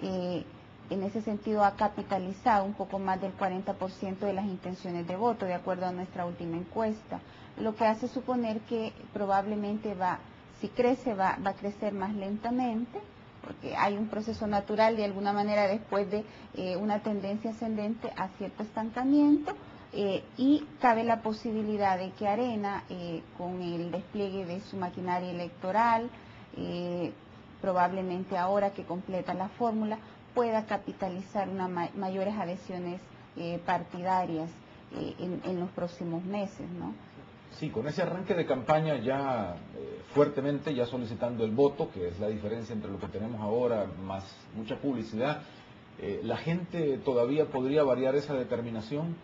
en ese sentido ha capitalizado un poco más del 40% de las intenciones de voto, de acuerdo a nuestra última encuesta, lo que hace suponer que probablemente si crece, va a crecer más lentamente, porque hay un proceso natural de alguna manera después de una tendencia ascendente a cierto estancamiento, y cabe la posibilidad de que Arena, con el despliegue de su maquinaria electoral, probablemente ahora que completa la fórmula, pueda capitalizar mayores adhesiones partidarias en los próximos meses, ¿no? Sí, con ese arranque de campaña ya fuertemente, ya solicitando el voto, que es la diferencia entre lo que tenemos ahora, más mucha publicidad, ¿la gente todavía podría variar esa determinación?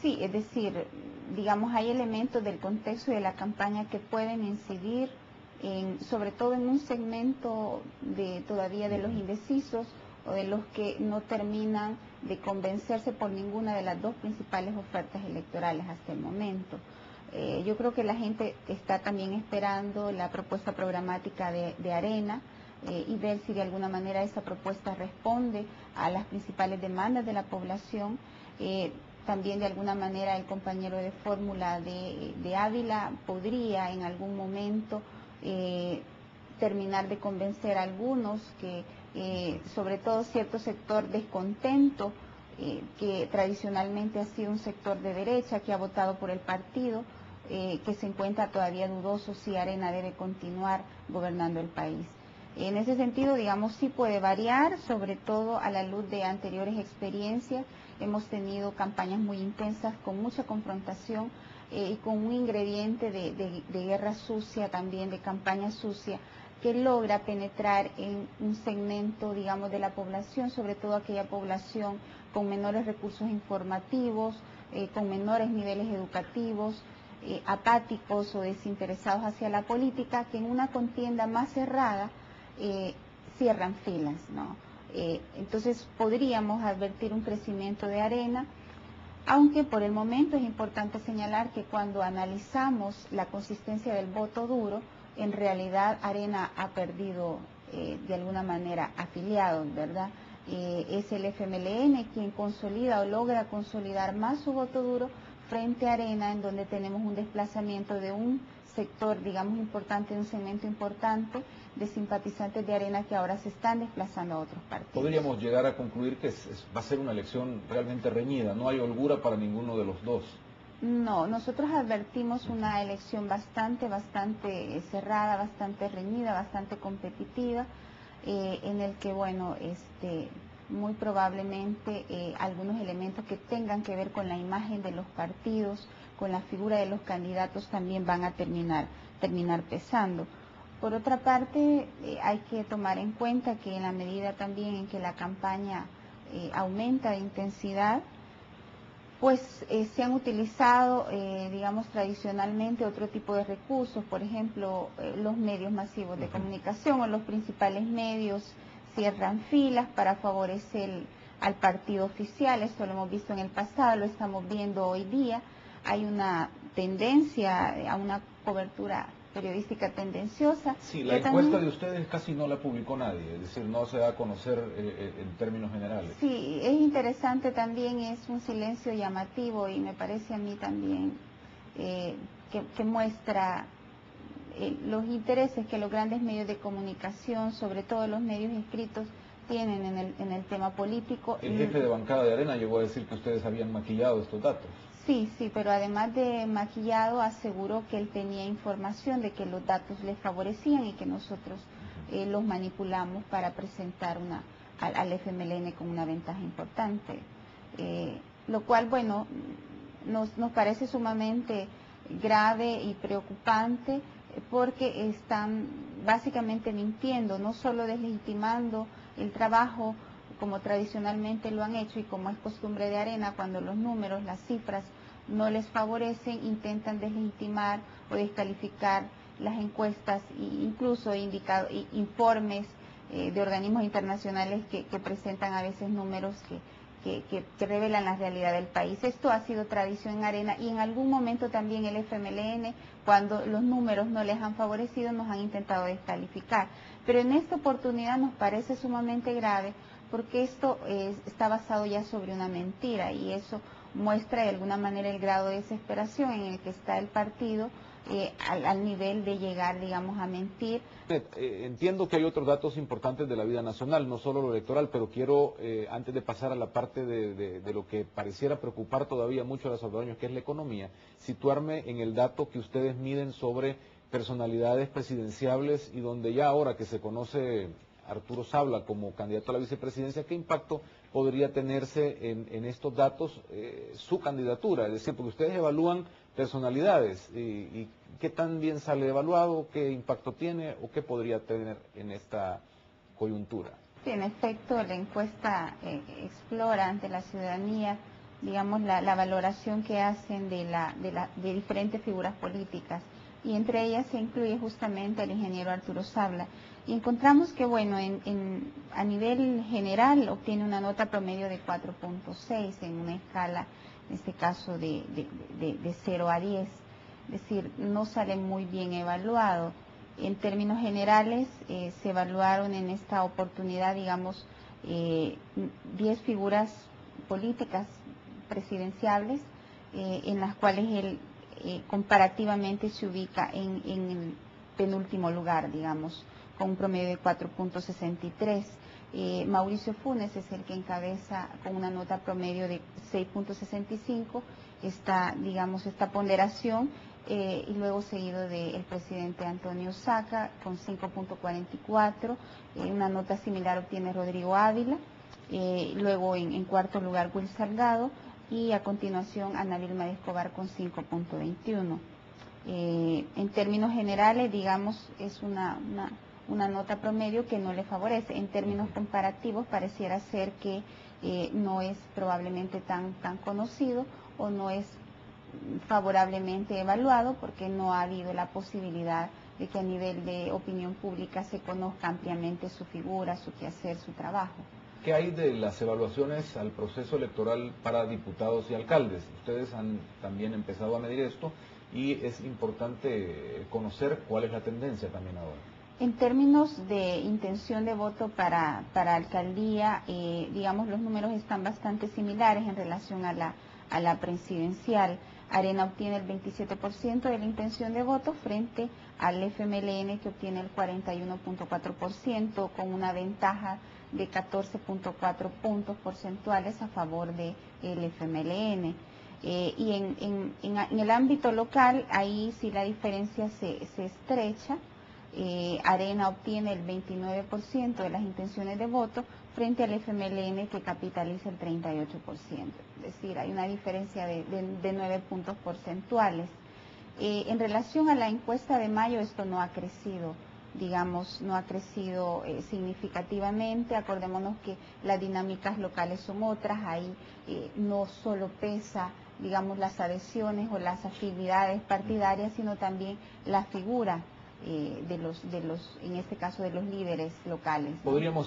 Sí, es decir, digamos, hay elementos del contexto de la campaña que pueden incidir, sobre todo en un segmento todavía de los indecisos o de los que no terminan de convencerse por ninguna de las dos principales ofertas electorales hasta el momento. Yo creo que la gente está también esperando la propuesta programática de Arena y ver si de alguna manera esa propuesta responde a las principales demandas de la población. También de alguna manera el compañero de fórmula de Ávila podría en algún momento terminar de convencer a algunos que sobre todo cierto sector descontento, que tradicionalmente ha sido un sector de derecha, que ha votado por el partido, que se encuentra todavía dudoso si Arena debe continuar gobernando el país. En ese sentido, digamos, sí puede variar, sobre todo a la luz de anteriores experiencias. Hemos tenido campañas muy intensas, con mucha confrontación y con un ingrediente de guerra sucia también, de campaña sucia, que logra penetrar en un segmento, digamos, de la población, sobre todo aquella población con menores recursos informativos, con menores niveles educativos, apáticos o desinteresados hacia la política, que en una contienda más cerrada cierran filas, ¿no? Entonces podríamos advertir un crecimiento de Arena, aunque por el momento es importante señalar que cuando analizamos la consistencia del voto duro, en realidad Arena ha perdido de alguna manera afiliados, ¿verdad? Es el FMLN quien consolida o logra consolidar más su voto duro frente a Arena, en donde tenemos un desplazamiento de un sector, digamos, importante, de un segmento importante de simpatizantes de Arena que ahora se están desplazando a otros partidos. Podríamos llegar a concluir que va a ser una elección realmente reñida, no hay holgura para ninguno de los dos. No, nosotros advertimos una elección bastante cerrada, bastante reñida, bastante competitiva, en el que, bueno, muy probablemente algunos elementos que tengan que ver con la imagen de los partidos, con la figura de los candidatos también van a terminar pesando. Por otra parte, hay que tomar en cuenta que en la medida también en que la campaña aumenta de intensidad, pues se han utilizado, digamos, tradicionalmente otro tipo de recursos, por ejemplo, los medios masivos de comunicación o los principales medios cierran filas para favorecer al partido oficial. Esto lo hemos visto en el pasado, lo estamos viendo hoy día. Hay una tendencia a una cobertura periodística tendenciosa. Sí, la encuesta de ustedes casi no la publicó nadie, es decir, no se da a conocer en términos generales. Sí, es interesante también, es un silencio llamativo y me parece a mí también que muestra los intereses que los grandes medios de comunicación, sobre todo los medios escritos, tienen en el tema político. El jefe de bancada de Arena llegó a decir que ustedes habían maquillado estos datos. Sí, pero además de maquillado aseguró que él tenía información de que los datos le favorecían y que nosotros los manipulamos para presentar al FMLN con una ventaja importante. Lo cual, bueno, nos parece sumamente grave y preocupante porque están básicamente mintiendo, no solo deslegitimando el trabajo como tradicionalmente lo han hecho y como es costumbre de Arena, cuando los números, las cifras no les favorecen, intentan deslegitimar o descalificar las encuestas e incluso informes de organismos internacionales que presentan a veces números que revelan la realidad del país. Esto ha sido tradición en Arena y en algún momento también el FMLN, cuando los números no les han favorecido, nos han intentado descalificar. Pero en esta oportunidad nos parece sumamente grave porque esto está basado ya sobre una mentira y eso muestra de alguna manera el grado de desesperación en el que está el partido al nivel de llegar, digamos, a mentir. Entiendo que hay otros datos importantes de la vida nacional, no solo lo electoral, pero quiero, antes de pasar a la parte de lo que pareciera preocupar todavía mucho a los salvadoreños, que es la economía, situarme en el dato que ustedes miden sobre personalidades presidenciables y donde ya ahora que se conoce Arturo Sabla como candidato a la vicepresidencia, ¿qué impacto podría tenerse en estos datos su candidatura? Es decir, porque ustedes evalúan personalidades y qué tan bien sale evaluado, qué impacto tiene o qué podría tener en esta coyuntura. Sí, en efecto, la encuesta explora ante la ciudadanía, digamos, la valoración que hacen de diferentes figuras políticas y entre ellas se incluye justamente el ingeniero Arturo Sabla. Y encontramos que, bueno, a nivel general obtiene una nota promedio de 4.6 en una escala, en este caso de 0 a 10, es decir, no sale muy bien evaluado. En términos generales, se evaluaron en esta oportunidad, digamos, 10 figuras políticas presidenciables, en las cuales él comparativamente se ubica en el penúltimo lugar, digamos, con un promedio de 4.63. Mauricio Funes es el que encabeza con una nota promedio de 6.65, esta ponderación, y luego seguido del presidente Antonio Saca con 5.44, una nota similar obtiene Rodrigo Ávila, luego en cuarto lugar Will Salgado y a continuación Ana Vilma de Escobar con 5.21. En términos generales, digamos, es una nota promedio que no le favorece. En términos comparativos, pareciera ser que no es probablemente tan conocido o no es favorablemente evaluado porque no ha habido la posibilidad de que a nivel de opinión pública se conozca ampliamente su figura, su quehacer, su trabajo. ¿Qué hay de las evaluaciones al proceso electoral para diputados y alcaldes? Ustedes han también empezado a medir esto y es importante conocer cuál es la tendencia también ahora. En términos de intención de voto para alcaldía, digamos, los números están bastante similares en relación a la presidencial. Arena obtiene el 27% de la intención de voto frente al FMLN que obtiene el 41.4% con una ventaja de 14.4 puntos porcentuales a favor del FMLN. Y en el ámbito local, ahí sí la diferencia se estrecha. Arena obtiene el 29% de las intenciones de voto frente al FMLN que capitaliza el 38%. Es decir, hay una diferencia de 9 puntos porcentuales. En relación a la encuesta de mayo, esto no ha crecido, digamos, no ha crecido significativamente. Acordémonos que las dinámicas locales son otras, ahí no solo pesa, digamos, las adhesiones o las afinidades partidarias, sino también la figura en este caso de los líderes locales, ¿no? Podríamos